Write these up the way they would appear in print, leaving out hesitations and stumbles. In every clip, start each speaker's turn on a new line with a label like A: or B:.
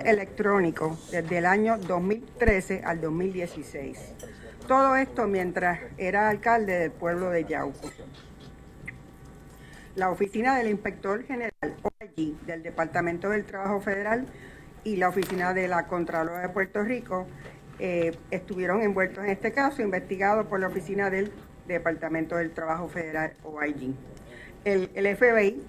A: electrónico desde el año 2013 al 2016. Todo esto mientras era alcalde del pueblo de Yauco. La oficina del Inspector General OIG del Departamento del Trabajo Federal y la oficina de la Contralora de Puerto Rico estuvieron envueltos en este caso, investigados por la oficina del Departamento del Trabajo Federal OIG. El FBI,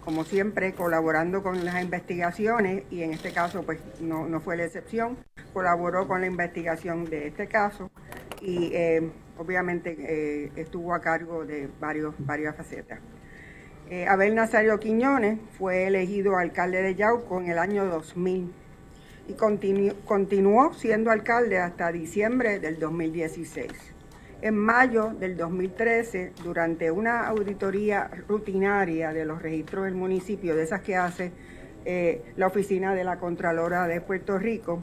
A: como siempre, colaborando con las investigaciones, y en este caso pues no fue la excepción, colaboró con la investigación de este caso y obviamente estuvo a cargo de varias facetas. Abel Nazario Quiñones fue elegido alcalde de Yauco en el año 2000 y continuó siendo alcalde hasta diciembre del 2016. En mayo del 2013, durante una auditoría rutinaria de los registros del municipio, de esas que hace la oficina de la Contralora de Puerto Rico,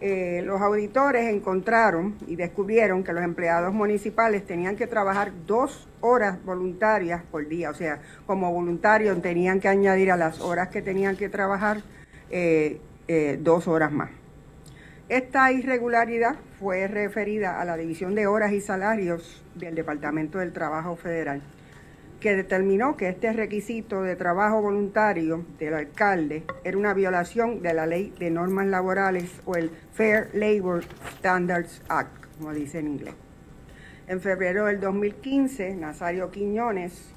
A: los auditores encontraron y descubrieron que los empleados municipales tenían que trabajar 2 horas voluntarias por día. O sea, como voluntarios tenían que añadir a las horas que tenían que trabajar 2 horas más. Esta irregularidad fue referida a la División de Horas y Salarios del Departamento del Trabajo Federal, que determinó que este requisito de trabajo voluntario del alcalde era una violación de la Ley de Normas Laborales o el Fair Labor Standards Act, como dice en inglés. En febrero del 2015, Nazario Quiñones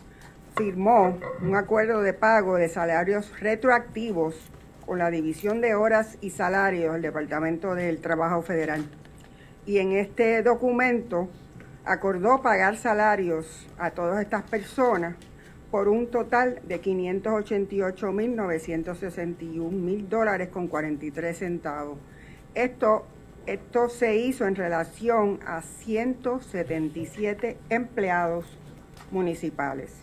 A: firmó un acuerdo de pago de salarios retroactivos con la División de Horas y Salarios del Departamento del Trabajo Federal. Y en este documento acordó pagar salarios a todas estas personas por un total de $588,961 con 43 centavos. Esto se hizo en relación a 177 empleados municipales.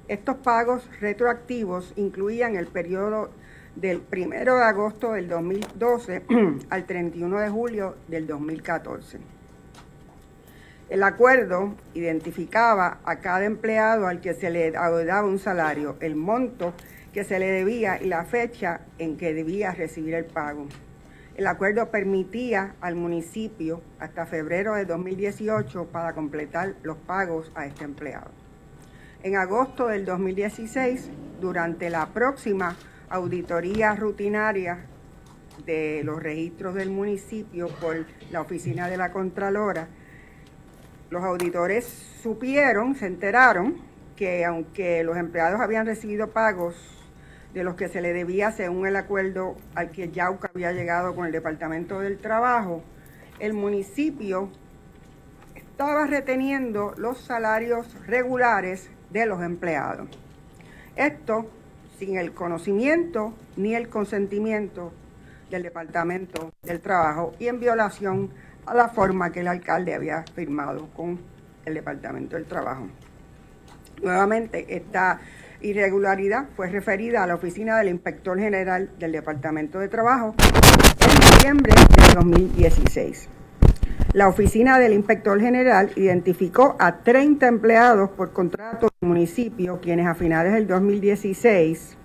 A: Estos pagos retroactivos incluían el periodo del 1 de agosto del 2012 al 31 de julio del 2014. El acuerdo identificaba a cada empleado al que se le daba un salario, el monto que se le debía y la fecha en que debía recibir el pago. El acuerdo permitía al municipio hasta febrero de 2018 para completar los pagos a este empleado. En agosto del 2016, durante la próxima auditoría rutinaria de los registros del municipio por la oficina de la Contralora, los auditores se enteraron que aunque los empleados habían recibido pagos de los que se le debía según el acuerdo al que Yauco había llegado con el Departamento del Trabajo, el municipio estaba reteniendo los salarios regulares de los empleados. Esto sin el conocimiento ni el consentimiento del Departamento del Trabajo y en violación a la forma que el alcalde había firmado con el Departamento del Trabajo. Nuevamente, esta irregularidad fue referida a la oficina del Inspector General del Departamento de Trabajo en noviembre de 2016. La oficina del Inspector General identificó a 30 empleados por contrato del municipio, quienes a finales del 2016,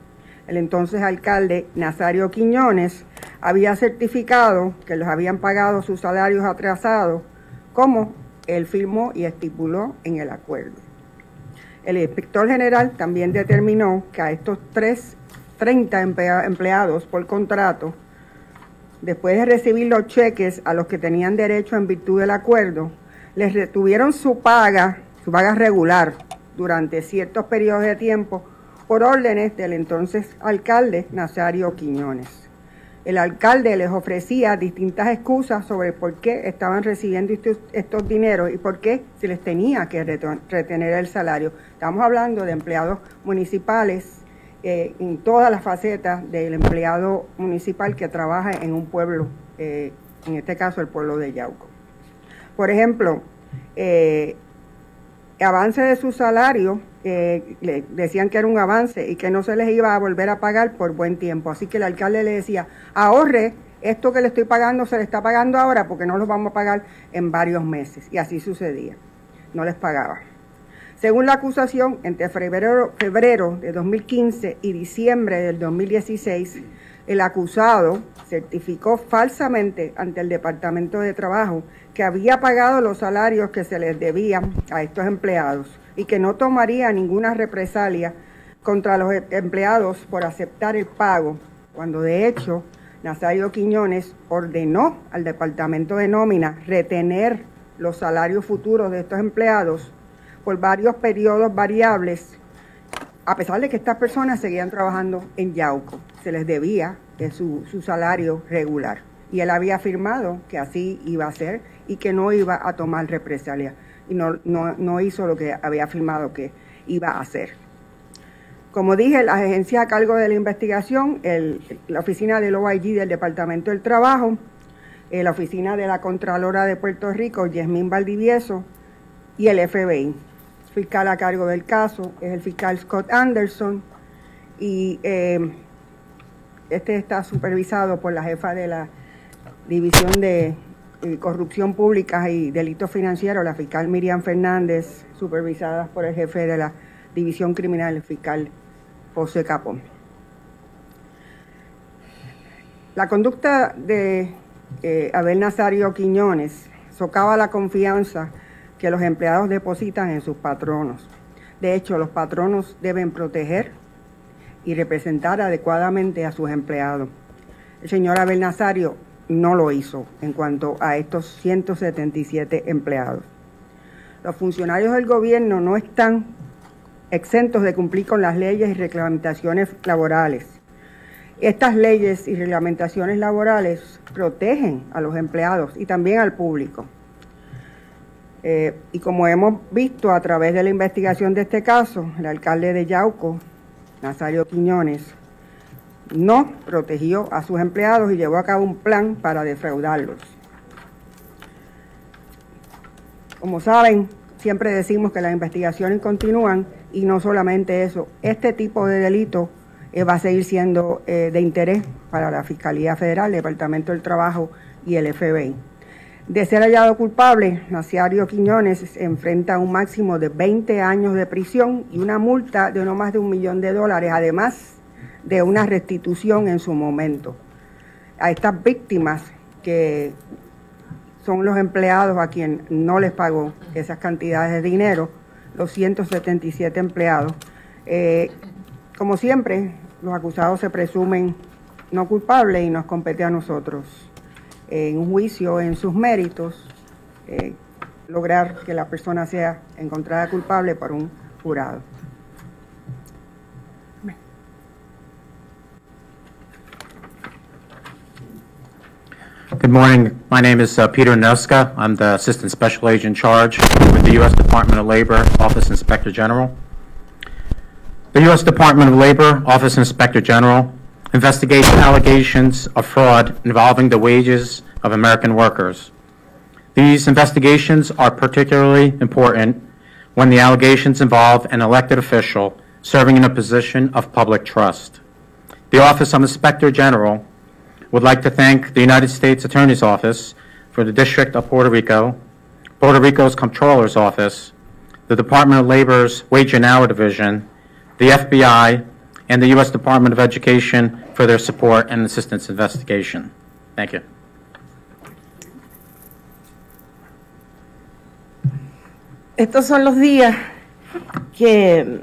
A: el entonces alcalde Nazario Quiñones había certificado que los habían pagado sus salarios atrasados, como él firmó y estipuló en el acuerdo. El Inspector General también determinó que a estos 30 empleados por contrato, después de recibir los cheques a los que tenían derecho en virtud del acuerdo, les retuvieron su paga regular durante ciertos periodos de tiempo por órdenes del entonces alcalde Nazario Quiñones. El alcalde les ofrecía distintas excusas sobre por qué estaban recibiendo estos dineros y por qué se les tenía que retener el salario. Estamos hablando de empleados municipales en todas las facetas del empleado municipal que trabaja en un pueblo, en este caso el pueblo de Yauco. Por ejemplo, avance de su salario, le decían que era un avance y que no se les iba a volver a pagar por buen tiempo. Así que el alcalde le decía, ahorre, esto que le estoy pagando se le está pagando ahora porque no lo vamos a pagar en varios meses. Y así sucedía, no les pagaba. Según la acusación, entre febrero de 2015 y diciembre del 2016, El acusado certificó falsamente ante el Departamento de Trabajo que había pagado los salarios que se les debían a estos empleados y que no tomaría ninguna represalia contra los empleados por aceptar el pago, cuando de hecho Nazario Quiñones ordenó al Departamento de Nómina retener los salarios futuros de estos empleados por varios periodos variables, a pesar de que estas personas seguían trabajando en Yauco. Se les debía su salario regular. Y él había afirmado que así iba a ser y que no iba a tomar represalia. Y no hizo lo que había afirmado que iba a hacer. Como dije, la agencia a cargo de la investigación, la oficina del OIG del Departamento del Trabajo, la oficina de la Contralora de Puerto Rico, Yasmín Valdivieso, y el FBI. El fiscal a cargo del caso es el fiscal Scott Anderson, y este está supervisado por la jefa de la División de Corrupción Pública y Delitos Financieros, la fiscal Miriam Fernández, supervisada por el jefe de la División Criminal, el fiscal José Capón. La conducta de Abel Nazario Quiñones socava la confianza que los empleados depositan en sus patronos. De hecho, los patronos deben proteger y representar adecuadamente a sus empleados. El señor Abel Nazario no lo hizo en cuanto a estos 177 empleados. Los funcionarios del gobierno no están exentos de cumplir con las leyes y reglamentaciones laborales. Estas leyes y reglamentaciones laborales protegen a los empleados y también al público. Y como hemos visto a través de la investigación de este caso, el alcalde de Yauco, Nazario Quiñones, no protegió a sus empleados y llevó a cabo un plan para defraudarlos. Como saben, siempre decimos que las investigaciones continúan y no solamente eso, este tipo de delito va a seguir siendo de interés para la Fiscalía Federal, el Departamento del Trabajo y el FBI. De ser hallado culpable, Nazario Quiñones enfrenta un máximo de 20 años de prisión y una multa de no más de $1 millón, además de una restitución en su momento. A estas víctimas, que son los empleados a quien no les pagó esas cantidades de dinero, los 177 empleados, como siempre, los acusados se presumen no culpables y nos compete a nosotros, en un juicio en sus méritos, lograr que la persona sea encontrada culpable por un jurado.
B: Good morning. My name is Peter Nuska. I'm the Assistant Special Agent in charge with the U.S. Department of Labor, Office Inspector General. The U.S. Department of Labor, Office Inspector General, investigates allegations of fraud involving the wages of American workers. These investigations are particularly important when the allegations involve an elected official serving in a position of public trust. The Office of Inspector General would like to thank the United States Attorney's Office for the District of Puerto Rico, Puerto Rico's Comptroller's Office, the Department of Labor's Wage and Hour Division, the FBI, and the U.S. Department of Education for their support and assistance investigation. Thank you.
C: Estos son los días que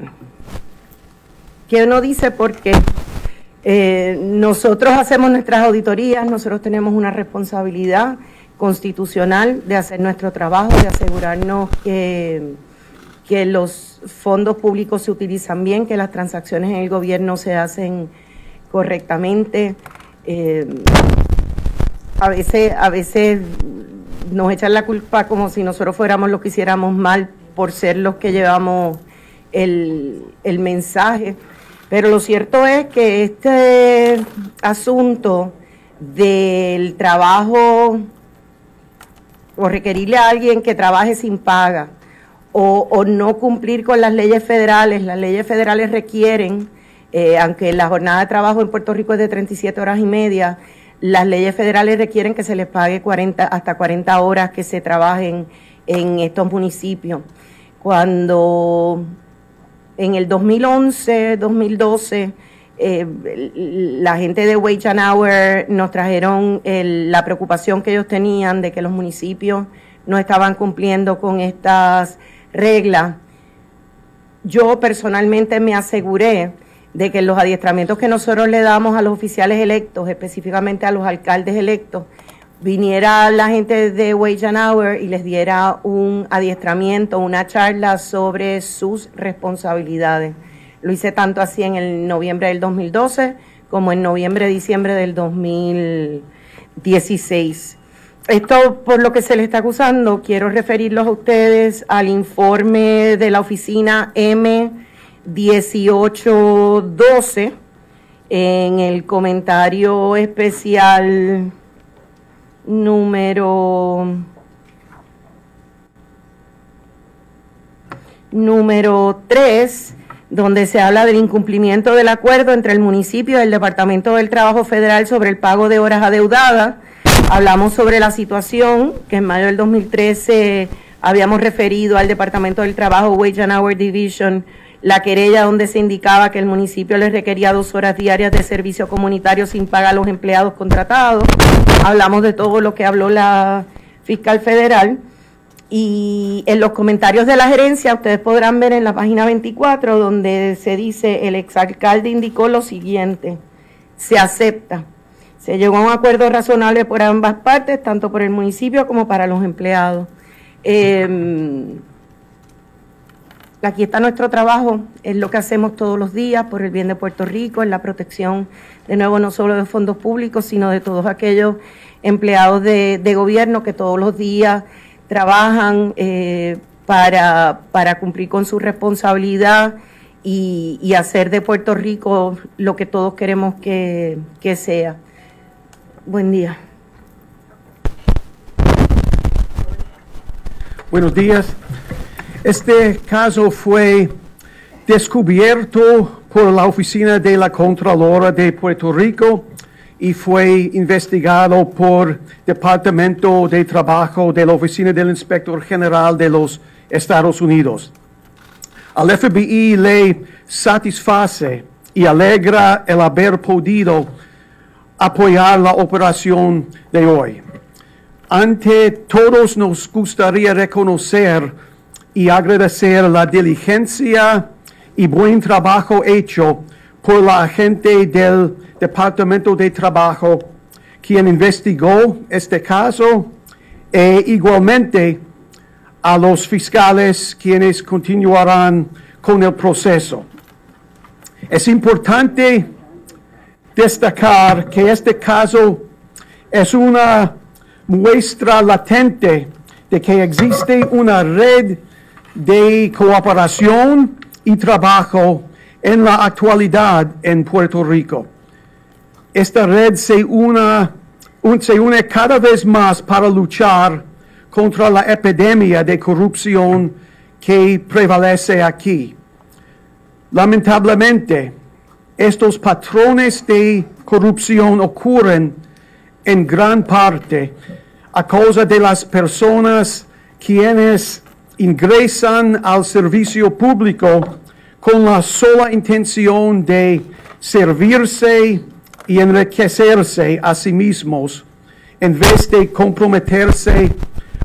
C: uno dice porque nosotros hacemos nuestras auditorías, nosotros tenemos una responsabilidad constitucional de hacer nuestro trabajo, de asegurarnos que los fondos públicos se utilizan bien, que las transacciones en el gobierno se hacen correctamente. A veces nos echan la culpa como si nosotros fuéramos los que hiciéramos mal por ser los que llevamos el mensaje. Pero lo cierto es que este asunto del trabajo o requerirle a alguien que trabaje sin paga o no cumplir con las leyes federales requieren, aunque la jornada de trabajo en Puerto Rico es de 37 horas y media, las leyes federales requieren que se les pague hasta 40 horas que se trabajen en estos municipios. Cuando en el 2011, 2012, La gente de Wage and Hour nos trajeron la preocupación que ellos tenían de que los municipios no estaban cumpliendo con estas reglas. Yo personalmente me aseguré de que los adiestramientos que nosotros le damos a los oficiales electos, específicamente a los alcaldes electos, viniera la gente de Wage and Hour y les diera un adiestramiento, una charla sobre sus responsabilidades. Lo hice tanto así en el noviembre del 2012 como en noviembre-diciembre del 2016. Esto, por lo que se le está acusando, quiero referirlos a ustedes al informe de la oficina M1812 en el comentario especial número 3, donde se habla del incumplimiento del acuerdo entre el municipio y el Departamento del Trabajo Federal sobre el pago de horas adeudadas. Hablamos sobre la situación que en mayo del 2013 habíamos referido al Departamento del Trabajo, Wage and Hour Division, la querella donde se indicaba que el municipio les requería 2 horas diarias de servicio comunitario sin pagar a los empleados contratados. Hablamos de todo lo que habló la fiscal federal. Y en los comentarios de la gerencia, ustedes podrán ver en la página 24, donde se dice, el exalcalde indicó lo siguiente: se acepta. Se llegó a un acuerdo razonable por ambas partes, tanto por el municipio como para los empleados. Aquí está nuestro trabajo, es lo que hacemos todos los días por el bien de Puerto Rico, en la protección, de nuevo, no solo de fondos públicos, sino de todos aquellos empleados de gobierno que todos los días trabajan para cumplir con su responsabilidad y hacer de Puerto Rico lo que todos queremos que sea. Buen día.
D: Buenos días. Este caso fue descubierto por la Oficina de la Contralora de Puerto Rico y fue investigado por Departamento de Trabajo de la Oficina del Inspector General de los Estados Unidos. Al FBI le satisface y alegra el haber podido apoyar la operación de hoy. Ante todos nos gustaría reconocer y agradecer la diligencia y buen trabajo hecho por la agente del Departamento de Trabajo, quien investigó este caso, e igualmente a los fiscales quienes continuarán con el proceso. Es importante destacar que este caso es una muestra latente de que existe una red de cooperación y trabajo en la actualidad en Puerto Rico. Esta red se une cada vez más para luchar contra la epidemia de corrupción que prevalece aquí. Lamentablemente, estos patrones de corrupción ocurren en gran parte a causa de las personas quienes ingresan al servicio público con la sola intención de servirse y enriquecerse a sí mismos, en vez de comprometerse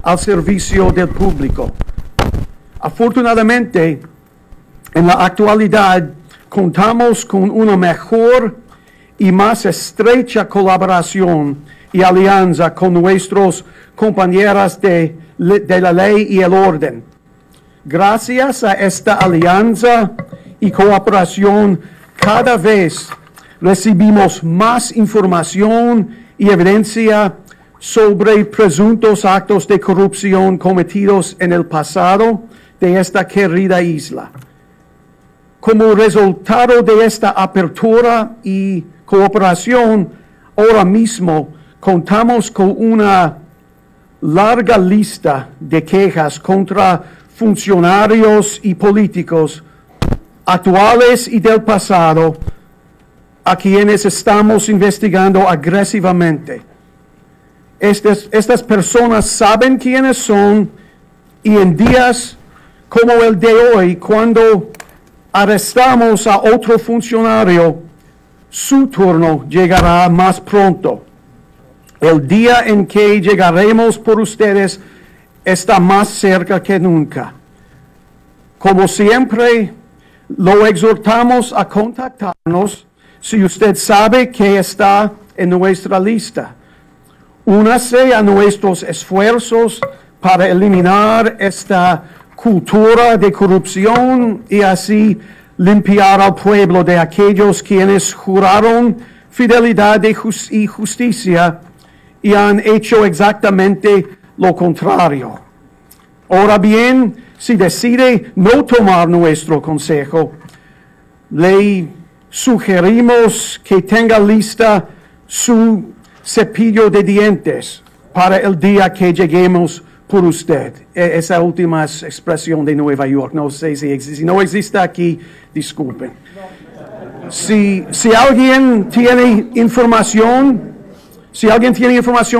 D: al servicio del público. Afortunadamente, en la actualidad, contamos con una mejor y más estrecha colaboración y alianza con nuestros compañeros de la ley y el orden. Gracias a esta alianza y cooperación, cada vez recibimos más información y evidencia sobre presuntos actos de corrupción cometidos en el pasado de esta querida isla. Como resultado de esta apertura y cooperación, ahora mismo contamos con una larga lista de quejas contra funcionarios y políticos actuales y del pasado a quienes estamos investigando agresivamente. Estas personas saben quiénes son y en días como el de hoy, cuando arrestamos a otro funcionario, su turno llegará más pronto. El día en que llegaremos por ustedes está más cerca que nunca. Como siempre, lo exhortamos a contactarnos si usted sabe que está en nuestra lista. Únase a nuestros esfuerzos para eliminar esta cultura de corrupción y así limpiar al pueblo de aquellos quienes juraron fidelidad y justicia y han hecho exactamente lo contrario. Ahora bien, si decide no tomar nuestro consejo, le sugerimos que tenga lista su cepillo de dientes para el día que lleguemos por usted. Esa última expresión de Nueva York, no sé si no existe aquí, disculpen. Si alguien tiene información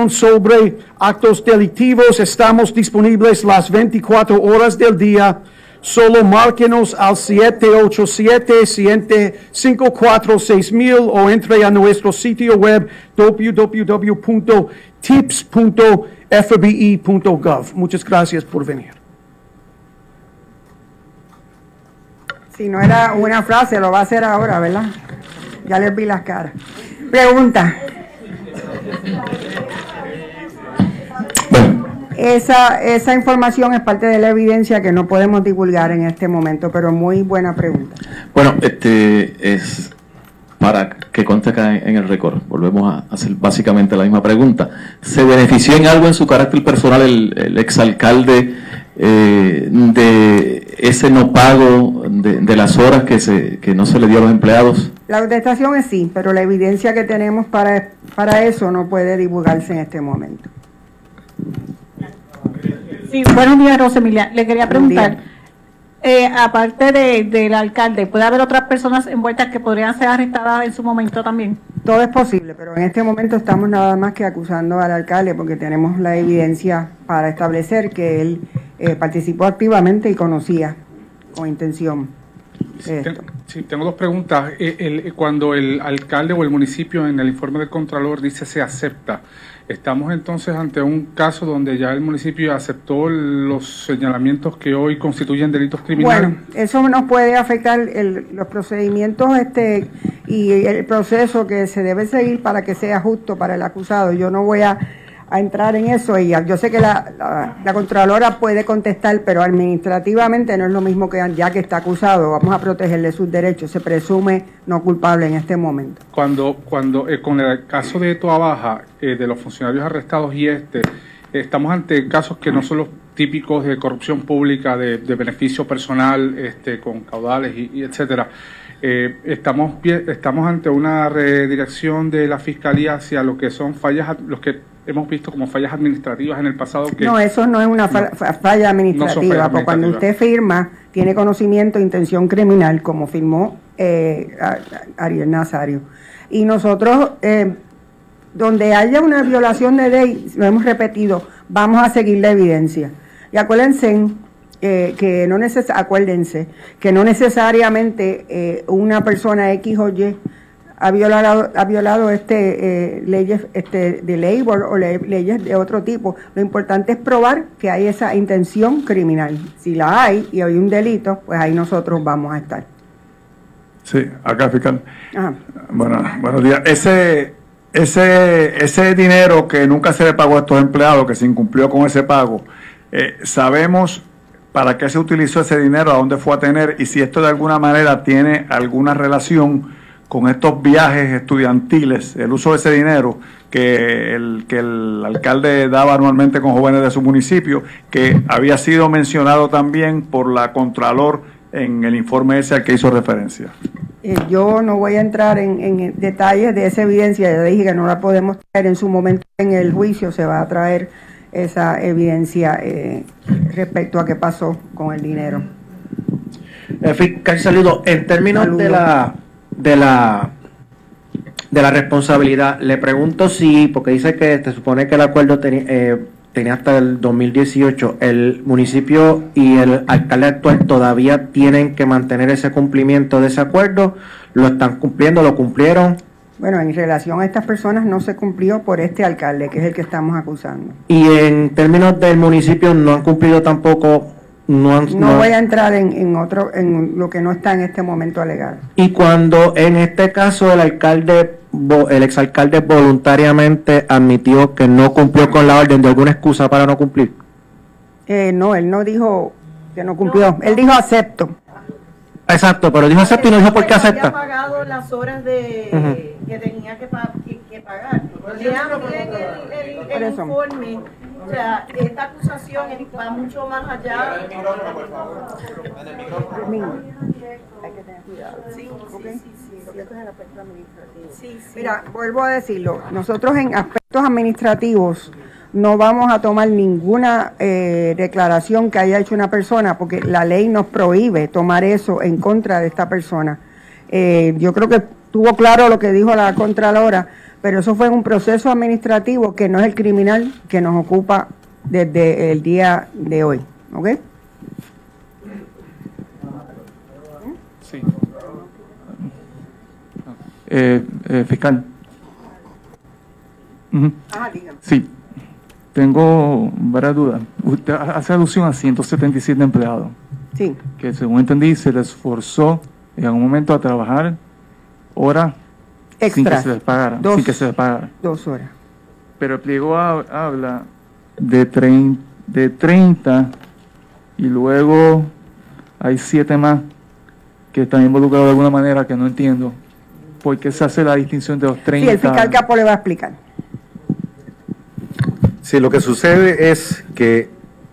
D: sobre actos delictivos, estamos disponibles las 24 horas del día. Solo márquenos al 787-754-6000 o entre a nuestro sitio web www.tips.fbi.gov. Muchas gracias por venir.
A: Si no era una frase, lo va a hacer ahora, ¿verdad? Ya les vi las caras. Pregunta. Esa información es parte de la evidencia que no podemos divulgar en este momento, pero muy buena pregunta.
E: Bueno, es para que conste acá en el récord. Volvemos a hacer básicamente la misma pregunta. ¿Se benefició en algo en su carácter personal el exalcalde de ese no pago de las horas que no se le dio a los empleados?
A: La contestación es sí, pero la evidencia que tenemos para eso no puede divulgarse en este momento.
F: Sí, buenos días, Rosemilia. Le quería preguntar, aparte del alcalde, ¿puede haber otras personas envueltas que podrían ser arrestadas en su momento también?
A: Todo es posible, pero en este momento estamos nada más que acusando al alcalde porque tenemos la evidencia para establecer que él participó activamente y conocía con intención.
G: Sí, tengo dos preguntas. Cuando el alcalde o el municipio en el informe del Contralor dice se acepta, ¿estamos entonces ante un caso donde ya el municipio aceptó los señalamientos que hoy constituyen delitos criminales?
A: Bueno, eso nos puede afectar los procedimientos y el proceso que se debe seguir para que sea justo para el acusado. Yo no voy a entrar en eso y yo sé que la Contralora puede contestar, pero administrativamente no es lo mismo que ya que está acusado. Vamos a protegerle sus derechos. Se presume no culpable en este momento.
G: Cuando con el caso de Toa Baja, de los funcionarios arrestados estamos ante casos que no son los típicos de corrupción pública, de beneficio personal, con caudales y etcétera. Estamos ante una redirección de la Fiscalía hacia lo que son fallas, los que hemos visto como fallas administrativas en el pasado.
A: No, eso no es una falla administrativa, porque cuando usted firma, tiene conocimiento de intención criminal, como firmó Ariel Nazario. Y nosotros, donde haya una violación de ley, lo hemos repetido, vamos a seguir la evidencia. Y acuérdense que no necesariamente una persona X o Y ha violado leyes de labor o leyes de otro tipo. Lo importante es probar que hay esa intención criminal. Si la hay y hay un delito, pues ahí nosotros vamos a estar.
H: Sí, acá fiscal.
A: Ajá.
H: Buenos días. Ese dinero que nunca se le pagó a estos empleados, que se incumplió con ese pago, ¿sabemos para qué se utilizó ese dinero, a dónde fue a tener y si esto de alguna manera tiene alguna relación con estos viajes estudiantiles, el uso de ese dinero que el alcalde daba anualmente con jóvenes de su municipio, que había sido mencionado también por la Contralor en el informe ese al que hizo referencia?
A: Yo no voy a entrar en detalles de esa evidencia. Ya dije que no la podemos traer en su momento. En el juicio se va a traer esa evidencia respecto a qué pasó con el dinero.
B: Fiscal, saludo. En términos de la responsabilidad, le pregunto si, porque dice que se supone que el acuerdo tenía hasta el 2018, el municipio y el alcalde actual todavía tienen que mantener ese cumplimiento de ese acuerdo. ¿Lo están cumpliendo? ¿Lo cumplieron?
A: Bueno, en relación a estas personas no se cumplió por este alcalde, que es el que estamos acusando.
B: Y en términos del municipio no han cumplido tampoco,
A: No voy a entrar en lo que no está en este momento alegado.
B: Y cuando en este caso el exalcalde voluntariamente admitió que no cumplió con la orden, ¿de alguna excusa para no cumplir?
A: No, él no dijo que no cumplió, él dijo acepto.
B: Exacto, pero dijo acepto y no dijo por qué acepta.
C: Había pagado las horas que tenía que pagar. Lean bien el informe. O sea, esta acusación va mucho más allá.
A: Hay que tener cuidado. Sí. Mira, vuelvo a decirlo, nosotros en aspectos administrativos no vamos a tomar ninguna declaración que haya hecho una persona, porque la ley nos prohíbe tomar eso en contra de esta persona. Yo creo que estuvo claro lo que dijo la Contralora, pero eso fue un proceso administrativo que no es el criminal que nos ocupa desde el día de hoy. ¿Ok?
I: Sí. Fiscal.
A: Dígame.
I: Sí. Tengo varias dudas. Usted hace alusión a 177 empleados.
A: Sí.
I: Que según entendí se les forzó en algún momento a trabajar horas sin que se les pagara.
A: 2 horas.
I: Pero el pliego habla de 30 y luego hay 7 más que están involucrados de alguna manera que no entiendo. ¿Por qué se hace la distinción de los 30?
A: Sí, el fiscal Capo le va a explicar.
J: Sí, lo que sucede es que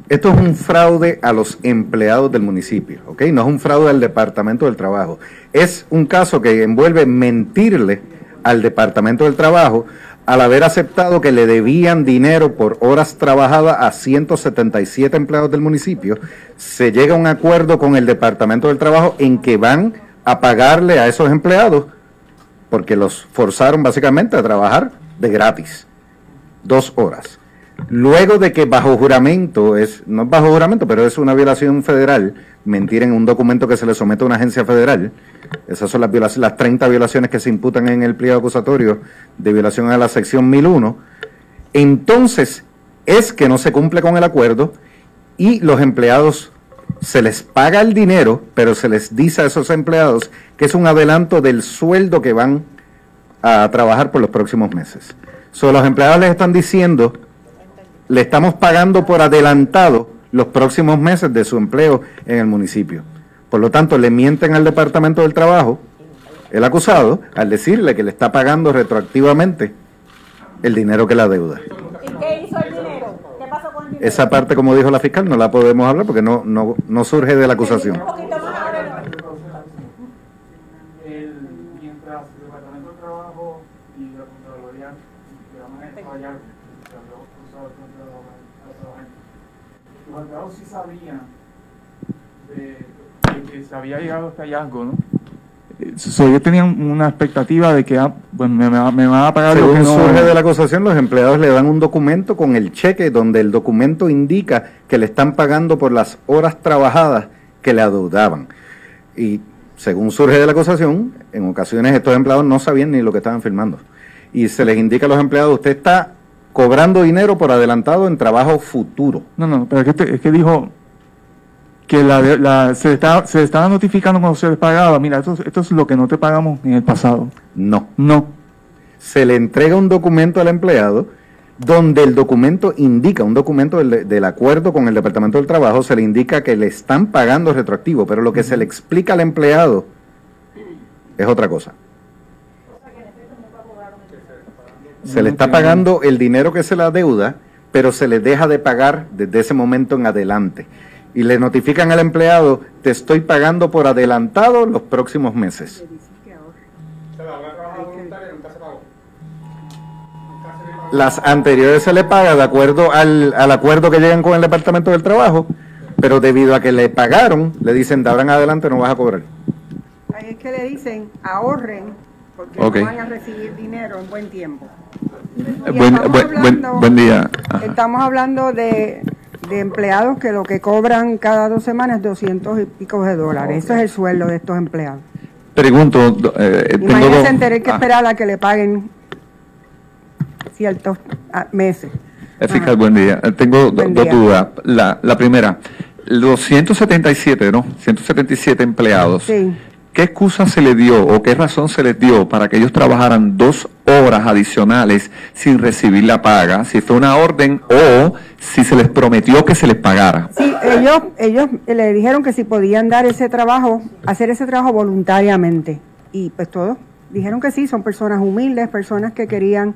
J: esto es un fraude a los empleados del municipio, ¿ok? No es un fraude al Departamento del Trabajo. Es un caso que envuelve mentirle al Departamento del Trabajo al haber aceptado que le debían dinero por horas trabajadas a 177 empleados del municipio. Se llega a un acuerdo con el Departamento del Trabajo en que van a pagarle a esos empleados porque los forzaron básicamente a trabajar de gratis, 2 horas. Luego de que bajo juramento, no es bajo juramento, pero es una violación federal, mentir en un documento que se le somete a una agencia federal, esas son las 30 violaciones que se imputan en el pliego acusatorio de violación a la sección 1001, entonces es que no se cumple con el acuerdo y los empleados se les paga el dinero, pero se les dice a esos empleados que es un adelanto del sueldo que van a trabajar por los próximos meses. Los empleados les están diciendo, le estamos pagando por adelantado los próximos meses de su empleo en el municipio. Por lo tanto, le mienten al Departamento del Trabajo, el acusado, al decirle que le está pagando retroactivamente el dinero que la deuda.
F: ¿Y qué hizo el dinero? ¿Qué pasó con el dinero?
J: Esa parte, como dijo la fiscal, no la podemos hablar porque no surge de la acusación.
I: Mientras el Departamento del Trabajo y la Contraloría los empleados sí sabían de que se había llegado a este hallazgo, ¿no? Ellos tenían una expectativa de que pues me van a pagar lo que no...
J: Según surge de la acusación, los empleados le dan un documento con el cheque donde el documento indica que le están pagando por las horas trabajadas que le adeudaban. Y según surge de la acusación, en ocasiones estos empleados no sabían ni lo que estaban firmando. Y se les indica a los empleados, usted está cobrando dinero por adelantado en trabajo futuro.
I: No, pero es que dijo que se estaba notificando cuando se les pagaba, mira, esto es lo que no te pagamos en el pasado.
J: No.
H: se le entrega un documento al empleado donde el documento indica, un documento del acuerdo con el Departamento del Trabajo, se le indica que le están pagando retroactivo, pero lo que se le explica al empleado es otra cosa. Se le está pagando el dinero que se le adeuda, pero se le deja de pagar desde ese momento en adelante. Y le notifican al empleado, te estoy pagando por adelantado los próximos meses. Las anteriores se le paga de acuerdo al acuerdo que llegan con el Departamento del Trabajo, pero debido a que le pagaron, le dicen de ahora en adelante no vas a cobrar.
A: Ahí es que le dicen ahorren, porque no van a recibir dinero en buen tiempo.
H: Buen día.
A: Estamos hablando de empleados que lo que cobran cada 2 semanas es $200 y pico. Ese es el sueldo de estos empleados.
E: Pregunto,
A: Imagínense tener que esperar a que le paguen ciertos meses.
E: Fiscal, buen día. Tengo dos dudas. La primera, los 177, ¿no? 177 empleados.
A: Sí.
E: ¿Qué excusa se les dio o qué razón se les dio para que ellos trabajaran 2 horas adicionales sin recibir la paga? Si fue una orden o si se les prometió que se les pagara.
A: Sí, ellos le dijeron que si podían dar ese trabajo, hacer ese trabajo voluntariamente. Y pues todos dijeron que sí, son personas humildes, personas que querían,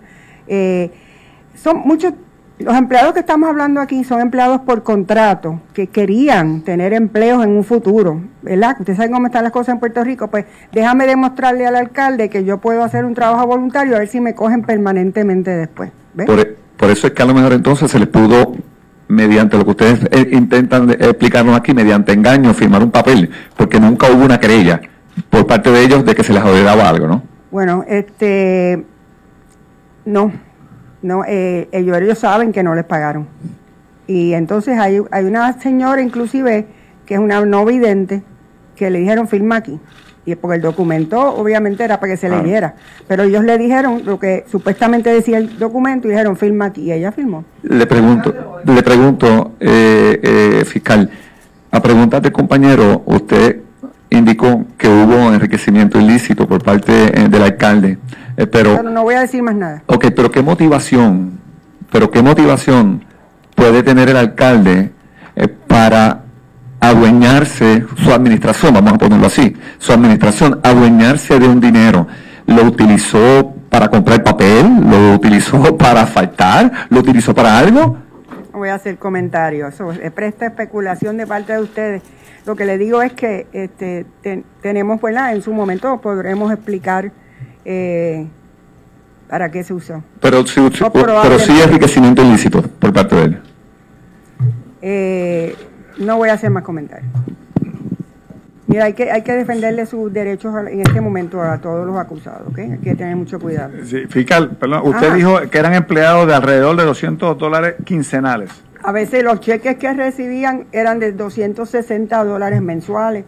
A: son muchos. Los empleados que estamos hablando aquí son empleados por contrato, que querían tener empleos en un futuro, ¿verdad? Ustedes saben cómo están las cosas en Puerto Rico, pues déjame demostrarle al alcalde que yo puedo hacer un trabajo voluntario a ver si me cogen permanentemente después. ¿Ves?
E: Por eso es que a lo mejor entonces se les pudo, mediante lo que ustedes intentan explicarnos aquí, mediante engaño, firmar un papel, porque nunca hubo una querella por parte de ellos de que se les daba algo, ¿no?
A: Bueno, no, ellos saben que no les pagaron. Y entonces hay una señora inclusive que es una no vidente que le dijeron firma aquí. Y porque el documento obviamente era para que se leyera. Pero ellos le dijeron lo que supuestamente decía el documento y dijeron firma aquí. Y ella firmó.
E: Le pregunto, fiscal, a preguntas del compañero, usted indicó que hubo enriquecimiento ilícito por parte del alcalde, pero
A: no voy a decir más nada.
E: Ok, pero ¿qué motivación puede tener el alcalde para adueñarse, su administración, vamos a ponerlo así, su administración, adueñarse de un dinero? ¿Lo utilizó para comprar papel? ¿Lo utilizó para faltar? ¿Lo utilizó para algo?
A: No voy a hacer comentarios, eso es presta especulación de parte de ustedes. Lo que le digo es que tenemos, ¿verdad? En su momento podremos explicar para qué se usó.
E: Pero sí enriquecimiento ilícito por parte de él.
A: No voy a hacer más comentarios. Mira, hay que defenderle sus derechos en este momento a todos los acusados, ¿ok? Hay que tener mucho cuidado.
H: Sí, fiscal, perdón, usted dijo que eran empleados de alrededor de $200 quincenales.
A: A veces los cheques que recibían eran de $260 mensuales.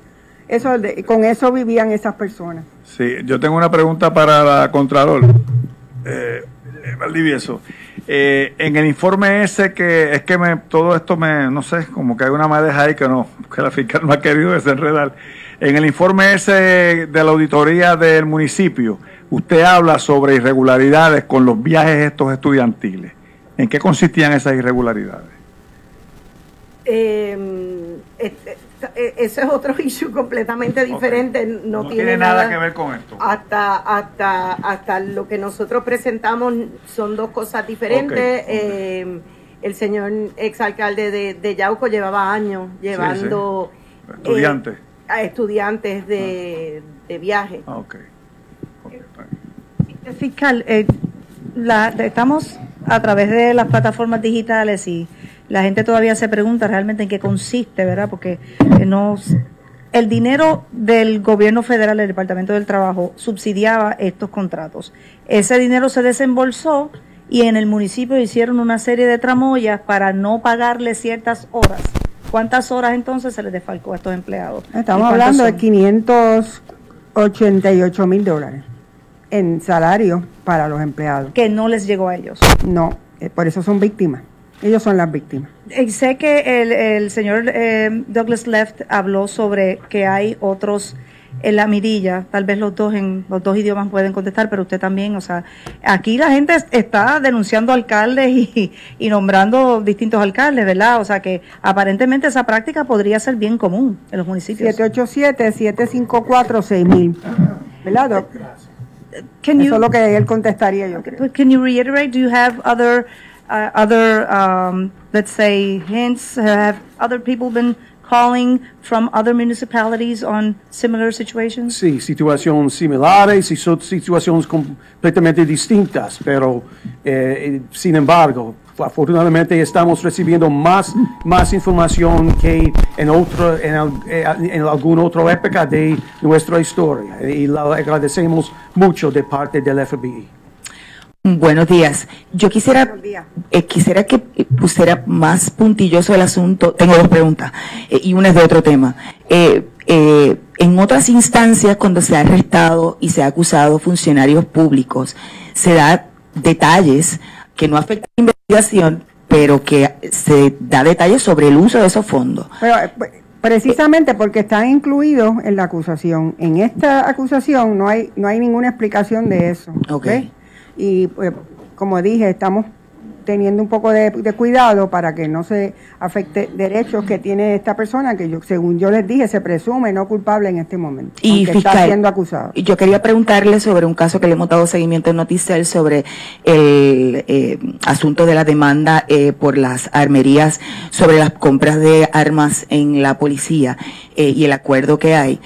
A: Con eso vivían esas personas.
H: Sí, yo tengo una pregunta para la Contralor, Valdivieso. En el informe ese todo esto no sé, como que hay una madeja ahí que la fiscal no ha querido desenredar. En el informe ese de la auditoría del municipio, usted habla sobre irregularidades con los viajes estos estudiantiles. ¿En qué consistían esas irregularidades?
C: Eso es otro issue completamente diferente.
H: Okay. No tiene nada que ver con esto.
C: Hasta lo que nosotros presentamos son dos cosas diferentes. Okay. El señor exalcalde de Yauco llevaba años llevando estudiantes de viaje.
F: Fiscal, estamos a través de las plataformas digitales y la gente todavía se pregunta realmente en qué consiste, ¿verdad? Porque el dinero del gobierno federal, el Departamento del Trabajo, subsidiaba estos contratos. Ese dinero se desembolsó y en el municipio hicieron una serie de tramoyas para no pagarle ciertas horas. ¿Cuántas horas entonces se les defalcó a estos empleados?
A: Estamos hablando de $588,000 en salario para los empleados.
F: Que no les llegó a ellos.
A: No, por eso son víctimas. Ellos son las víctimas.
F: Sé que el señor Douglas Left habló sobre que hay otros en la mirilla, tal vez los dos idiomas pueden contestar, pero usted también, o sea, aquí la gente está denunciando alcaldes y nombrando distintos alcaldes, ¿verdad? O sea que aparentemente esa práctica podría ser bien común en los municipios.
A: 787-754-6000, ¿verdad, Doc? Eso es lo que él contestaría, yo creo.
F: Can you reiterate, do you have other let's say, hints? Have other people been calling from other municipalities on similar situations?
D: Sí, situaciones similares y son situaciones completamente distintas, pero sin embargo, afortunadamente estamos recibiendo más información que en alguna otra época de nuestra historia y lo agradecemos mucho de parte del FBI.
K: Buenos días. Yo quisiera que pusiera más puntilloso el asunto. Tengo dos preguntas y una es de otro tema. En otras instancias, cuando se ha arrestado y se ha acusado funcionarios públicos, se da detalles que no afectan la investigación, pero que se da detalles sobre el uso de esos fondos.
A: Pero, precisamente porque están incluidos en la acusación. En esta acusación no hay ninguna explicación de eso.
K: Okay.
A: ¿Ves? Y pues, como dije, estamos teniendo un poco de cuidado para que no se afecte derechos que tiene esta persona, que según yo les dije, se presume no culpable en este momento,
K: y
A: aunque
K: fiscal,
A: está siendo acusado.
K: Yo quería preguntarle sobre un caso que le hemos dado seguimiento en Noticel sobre el asunto de la demanda por las armerías, sobre las compras de armas en la policía y el acuerdo que hay.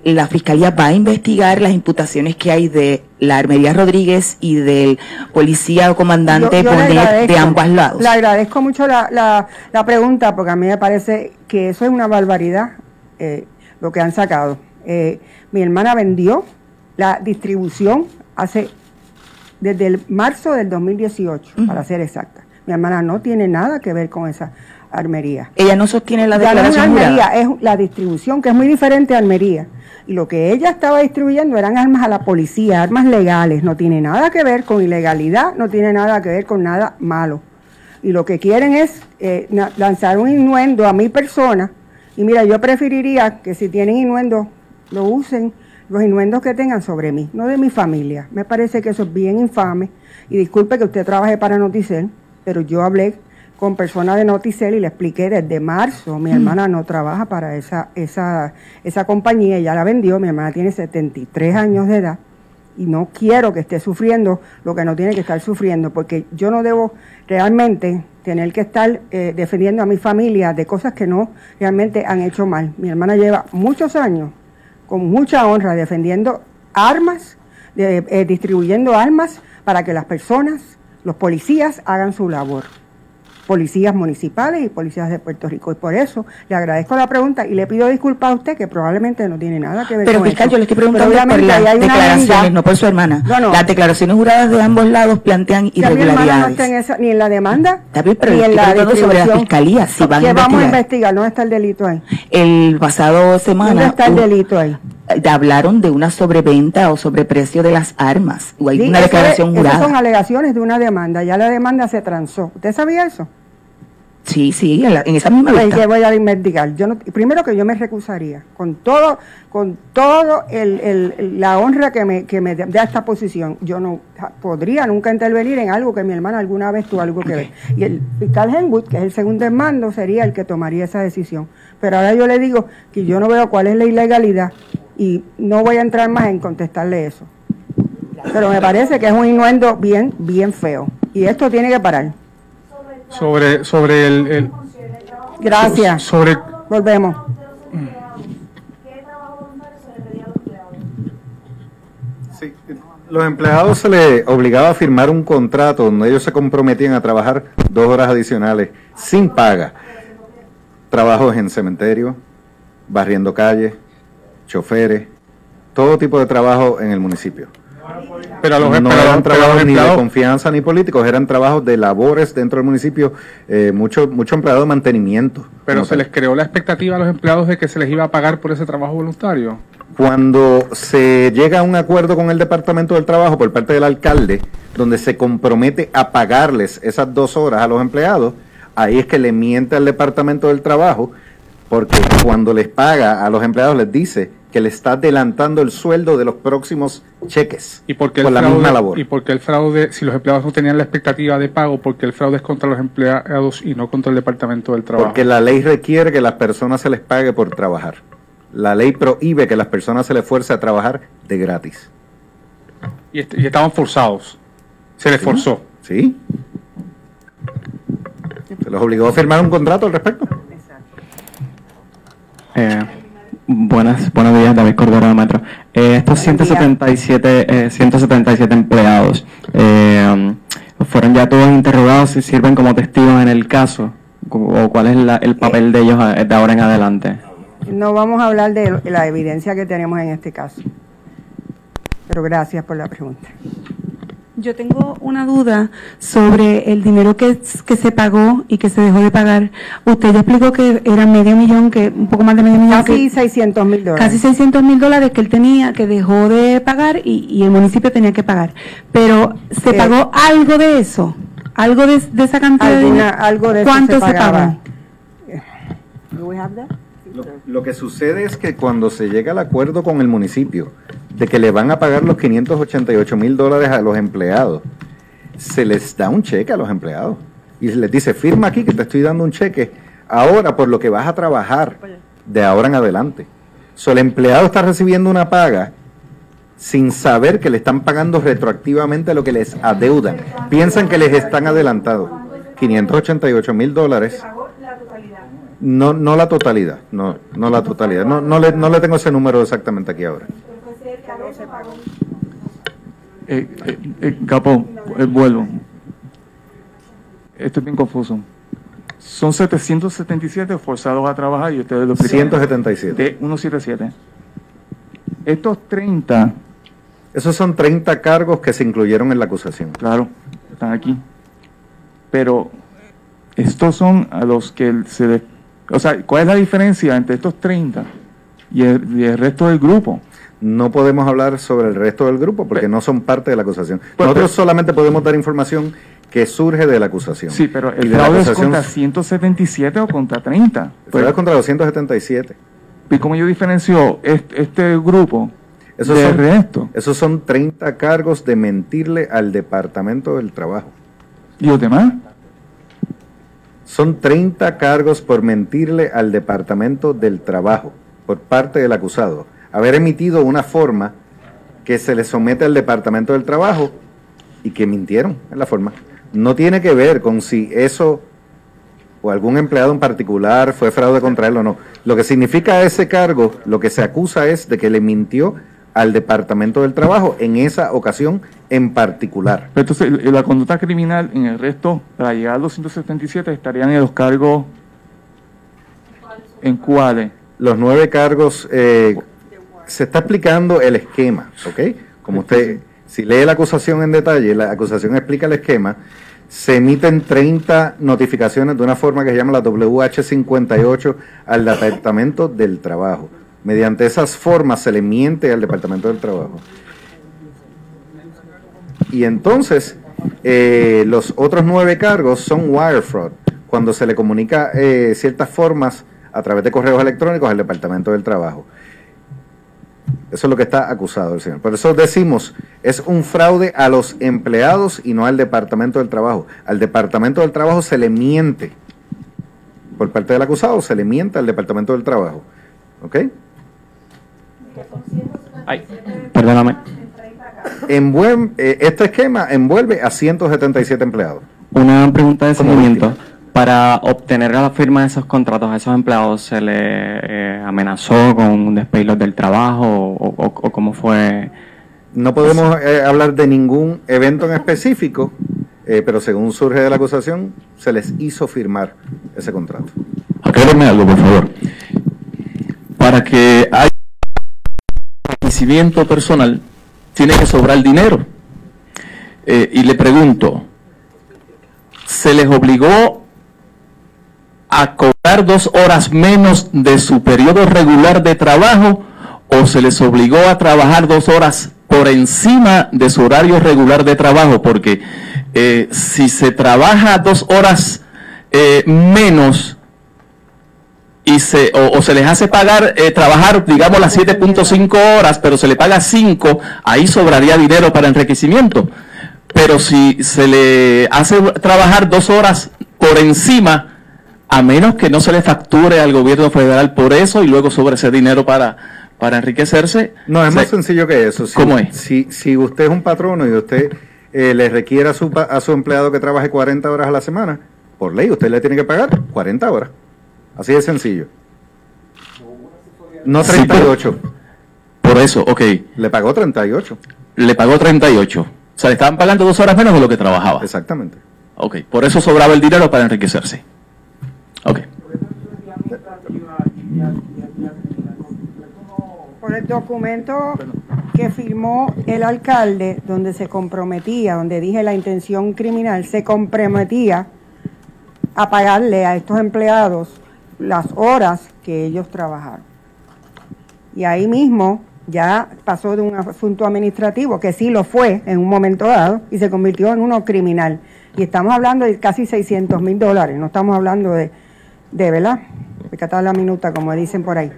K: La Fiscalía va a investigar las imputaciones que hay de la Armería Rodríguez y del policía o comandante Bonet de ambos lados.
A: Le agradezco mucho la pregunta, porque a mí me parece que eso es una barbaridad, lo que han sacado. Mi hermana vendió la distribución desde el marzo del 2018, para ser exacta. Mi hermana no tiene nada que ver con esa armería.
K: Ella no sostiene la declaración
A: jurada. No es armería, es la distribución, que es muy diferente a armería. Y lo que ella estaba distribuyendo eran armas a la policía, armas legales. No tiene nada que ver con ilegalidad, no tiene nada que ver con nada malo. Y lo que quieren es lanzar un innuendo a mi persona. Y mira, yo preferiría que si tienen innuendos, lo usen, los innuendos que tengan sobre mí, no de mi familia. Me parece que eso es bien infame. Y disculpe que usted trabaje para Noticel, pero yo hablé con personas de Noticel y le expliqué desde marzo, mi hermana no trabaja para esa compañía, ella la vendió, mi hermana tiene 73 años de edad y no quiero que esté sufriendo lo que no tiene que estar sufriendo, porque yo no debo realmente tener que estar defendiendo a mi familia de cosas que no realmente han hecho mal. Mi hermana lleva muchos años con mucha honra defendiendo armas, distribuyendo armas para que las personas, los policías hagan su labor. Policías municipales y policías de Puerto Rico. Y por eso le agradezco la pregunta y le pido disculpas a usted, que probablemente no tiene nada que ver
K: pero
A: con
K: fiscal,
A: eso.
K: yo le estoy preguntando por las declaraciones, no por su hermana.
A: No.
K: Las declaraciones juradas de ambos lados plantean irregularidades.
A: Mi hermana no está ni en la demanda,
K: bien, pero
A: ni en la distribución.
K: Sobre la fiscalía, si van a investigar.
A: Vamos a investigar, ¿dónde está el delito ahí?
K: El pasado semana.
A: ¿Dónde está el delito ahí?
K: Hablaron de una sobreventa o sobreprecio de las armas. O hay una declaración jurada.
A: Esas son alegaciones de una demanda. Ya la demanda se transó. ¿Usted sabía eso?
K: Sí, en esa misma vista.
A: Yo voy a investigar. Primero que yo me recusaría, con todo la honra que me da esta posición. Yo no podría nunca intervenir en algo que mi hermana alguna vez tuvo algo que ver. Y el fiscal Henwood, que es el segundo en mando, sería el que tomaría esa decisión. Pero ahora yo le digo que yo no veo cuál es la ilegalidad y no voy a entrar más en contestarle eso. Pero me parece que es un innuendo bien feo. Y esto tiene que parar.
G: Sobre el
A: Gracias. Volvemos.
J: Sí, los empleados se les obligaba a firmar un contrato donde ellos se comprometían a trabajar 2 horas adicionales sin paga. Trabajos en cementerio, barriendo calles, choferes, todo tipo de trabajo en el municipio.
G: Pero
J: no eran trabajos ni de confianza ni políticos, eran trabajos de labores dentro del municipio, mucho empleado de mantenimiento.
G: Pero se les creó la expectativa a los empleados de que se les iba a pagar por ese trabajo voluntario.
J: Cuando se llega a un acuerdo con el Departamento del Trabajo por parte del alcalde, donde se compromete a pagarles esas 2 horas a los empleados, ahí es que le miente al Departamento del Trabajo, porque cuando les paga a los empleados les dice que le está adelantando el sueldo de los próximos cheques.
G: ¿Y por qué
J: la misma labor?
G: ¿Y por qué el fraude, si los empleados no tenían la expectativa de pago, por qué el fraude es contra los empleados y no contra el Departamento del Trabajo?
J: Porque la ley requiere que las personas se les pague por trabajar. La ley prohíbe que las personas se les fuerce a trabajar de gratis.
G: Y estaban forzados. Se les forzó.
J: Sí. Se los obligó a firmar un contrato al respecto.
L: Buenos días, David Cordero de Metro. Estos 177 empleados fueron ya todos interrogados y sirven como testigos en el caso, o cuál es el papel de ellos de ahora en adelante.
A: No vamos a hablar de la evidencia que tenemos en este caso, pero gracias por la pregunta.
M: Yo tengo una duda sobre el dinero que se pagó y que se dejó de pagar. Usted ya explicó que era $500,000, que un poco más de $500,000.
A: Casi $600,000.
M: Casi $600,000 que él tenía, que dejó de pagar y el municipio tenía que pagar. Pero, ¿se pagó algo de eso? ¿Algo de esa cantidad de dinero?
A: Algo de eso
M: ¿Cuánto se
A: pagaba.
M: pagó?
J: Lo que sucede es que cuando se llega al acuerdo con el municipio de que le van a pagar los $588,000 a los empleados, se les da un cheque a los empleados y se les dice, firma aquí que te estoy dando un cheque ahora por lo que vas a trabajar de ahora en adelante. El empleado está recibiendo una paga sin saber que le están pagando retroactivamente lo que les adeudan. Piensan que les están adelantado $588,000. No la totalidad, no la totalidad. No le tengo ese número exactamente aquí ahora.
I: Capo, vuelvo. Esto es bien confuso. Son 777 forzados a trabajar y ustedes lo explicaron.
J: 177.
I: De 177. Estos 30.
J: Esos son 30 cargos que se incluyeron en la acusación.
I: Claro, están aquí. Pero estos son a los que o sea, ¿cuál es la diferencia entre estos 30 y el resto del grupo?
J: No podemos hablar sobre el resto del grupo porque no son parte de la acusación. Nosotros solamente podemos dar información que surge de la acusación.
I: Sí, pero el fraude es contra 177 o contra 30.
J: El fraude es contra 277.
I: ¿Y cómo yo diferencio este grupo del resto?
J: Esos son 30 cargos de mentirle al Departamento del Trabajo.
I: ¿Y los demás?
J: Son 30 cargos por mentirle al Departamento del Trabajo por parte del acusado. Haber emitido una forma que se le somete al Departamento del Trabajo y que mintieron en la forma. No tiene que ver con si eso o algún empleado en particular fue fraude contra él o no. Lo que significa ese cargo, lo que se acusa es de que le mintió al Departamento del Trabajo en esa ocasión en particular.
I: Pero entonces, la conducta criminal en el resto, para llegar a los 177, estarían en los cargos, ¿en cuáles?
J: Los 9 cargos, se está explicando el esquema, ¿ok? Como usted, si lee la acusación en detalle, la acusación explica el esquema, se emiten 30 notificaciones de una forma que se llama la WH58 al Departamento del Trabajo. Mediante esas formas se le miente al Departamento del Trabajo. Y entonces, los otros 9 cargos son wire fraud, cuando se le comunica ciertas formas a través de correos electrónicos al Departamento del Trabajo. Eso es lo que está acusado el señor. Por eso decimos, es un fraude a los empleados y no al Departamento del Trabajo. Al Departamento del Trabajo se le miente. Por parte del acusado se le miente al Departamento del Trabajo. ¿Ok?
L: Ay, perdóname.
J: Este esquema envuelve a 177 empleados.
L: Una pregunta de seguimiento. Para obtener la firma de esos contratos a esos empleados, ¿se le amenazó con despedirlos del trabajo o cómo fue?
J: No podemos hablar de ningún evento en específico, pero según surge de la acusación, se les hizo firmar ese contrato.
E: Aclárame algo, por favor. Para que haya enriquecimiento personal, tiene que sobrar dinero. Y le pregunto, ¿se les obligó a cobrar 2 horas menos de su periodo regular de trabajo o se les obligó a trabajar 2 horas por encima de su horario regular de trabajo? Porque si se trabaja 2 horas menos y se les hace pagar, trabajar, digamos, las 7.5 horas, pero se le paga 5, ahí sobraría dinero para enriquecimiento. Pero si se le hace trabajar 2 horas por encima, a menos que no se le facture al gobierno federal por eso y luego sobre ese dinero para enriquecerse.
J: No, es más sencillo que eso.
E: ¿Cómo es?
J: Si usted es un patrono y usted le requiere a su empleado que trabaje 40 horas a la semana, por ley usted le tiene que pagar 40 horas. Así de sencillo. No 38.
E: Sí, por eso, ok.
J: Le pagó 38.
E: Le pagó 38. O sea, le estaban pagando 2 horas menos de lo que trabajaba.
J: Exactamente.
E: Ok, por eso sobraba el dinero para enriquecerse. Ok.
A: Por el documento que firmó el alcalde, donde se comprometía, donde dije la intención criminal, se comprometía a pagarle a estos empleados las horas que ellos trabajaron. Y ahí mismo ya pasó de un asunto administrativo, que sí lo fue en un momento dado, y se convirtió en uno criminal. Y estamos hablando de casi $600,000, no estamos hablando de ¿verdad? De catar la minuta, como dicen por ahí.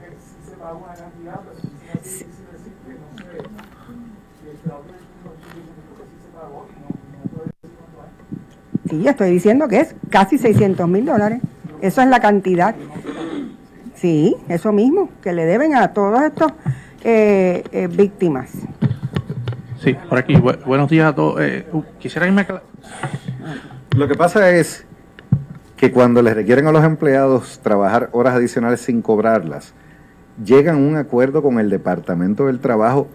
A: Sí, estoy diciendo que es casi $600,000. Eso es la cantidad. Sí, eso mismo, que le deben a todos estos víctimas.
N: Sí, por aquí. Buenos días a todos. Quisiera irme
J: Lo que pasa es que cuando les requieren a los empleados trabajar horas adicionales sin cobrarlas, llegan a un acuerdo con el Departamento del Trabajo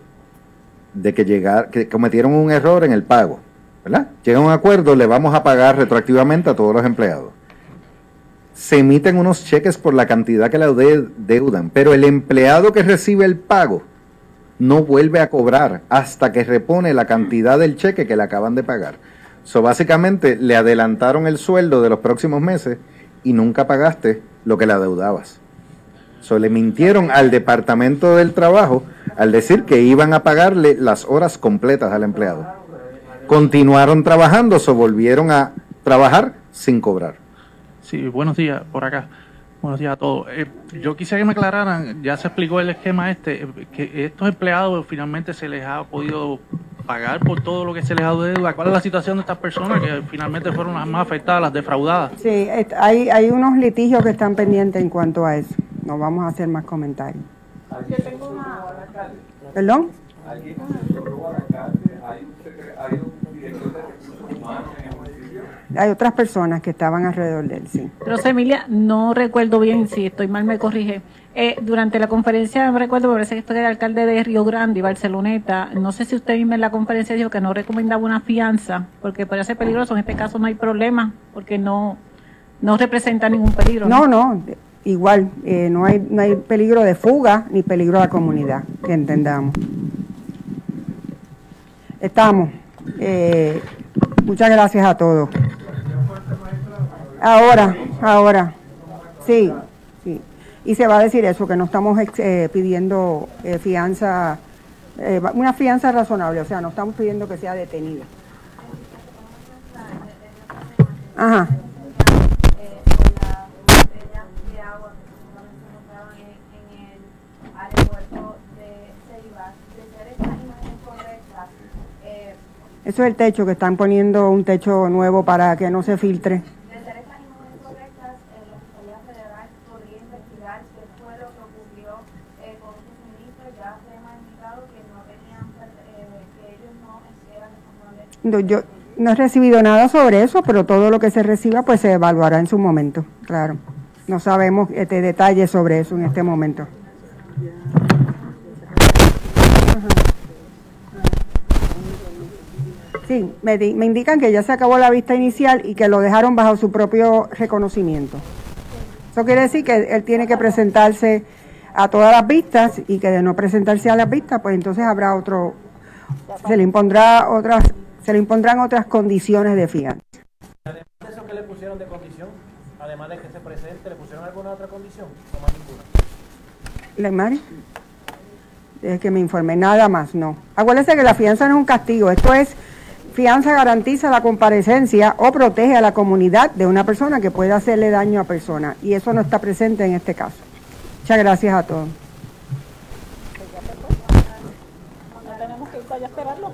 J: de que cometieron un error en el pago, ¿verdad? Llegan a un acuerdo, le vamos a pagar retroactivamente a todos los empleados. Se emiten unos cheques por la cantidad que le deudan, pero el empleado que recibe el pago no vuelve a cobrar hasta que repone la cantidad del cheque que le acaban de pagar. Básicamente le adelantaron el sueldo de los próximos meses y nunca pagaste lo que le adeudabas. Le mintieron al Departamento del Trabajo al decir que iban a pagarle las horas completas al empleado. Continuaron trabajando, volvieron a trabajar sin cobrar.
N: Sí, buenos días por acá. Buenos días a todos. Yo quisiera que me aclararan, ya se explicó el esquema que estos empleados finalmente se les ha podido pagar por todo lo que se les ha deuda. ¿Cuál es la situación de estas personas que finalmente fueron las más afectadas, las defraudadas?
A: Sí, hay unos litigios que están pendientes en cuanto a eso. No vamos a hacer más comentarios. ¿Perdón? Hay otras personas que estaban alrededor de él, sí.
O: Rosa Emilia, no recuerdo bien, si estoy mal me corrige. Durante la conferencia, me recuerdo, me parece que esto era el alcalde de Río Grande y Barceloneta. No sé si usted misma en la conferencia dijo que no recomendaba una fianza, porque podría ser peligroso. En este caso no hay problema, porque no representa ningún peligro.
A: No, igual, no hay peligro de fuga ni peligro a la comunidad, que entendamos. Estamos. Muchas gracias a todos. Ahora. Sí. Y se va a decir eso, que no estamos pidiendo fianza, una fianza razonable, o sea, no estamos pidiendo que sea detenida. Ajá. Eso es el techo, que están poniendo un techo nuevo para que no se filtre. Yo no he recibido nada sobre eso, pero todo lo que se reciba pues se evaluará en su momento, claro. No sabemos detalles sobre eso en este momento. Sí, me indican que ya se acabó la vista inicial y que lo dejaron bajo su propio reconocimiento. Eso quiere decir que él tiene que presentarse a todas las vistas y que de no presentarse a las vistas, pues entonces habrá se le impondrán otras condiciones de fianza.
P: Además de eso que le pusieron de condición, además de que se presente, ¿le pusieron alguna otra condición o más ninguna?
A: ¿Lemari? Es que me informe, nada más, no. Acuérdense que la fianza no es un castigo, esto es, fianza garantiza la comparecencia o protege a la comunidad de una persona que pueda hacerle daño a persona, y eso no está presente en este caso. Muchas gracias a todos.
O: ¿No tenemos que ir allá a esperarlo?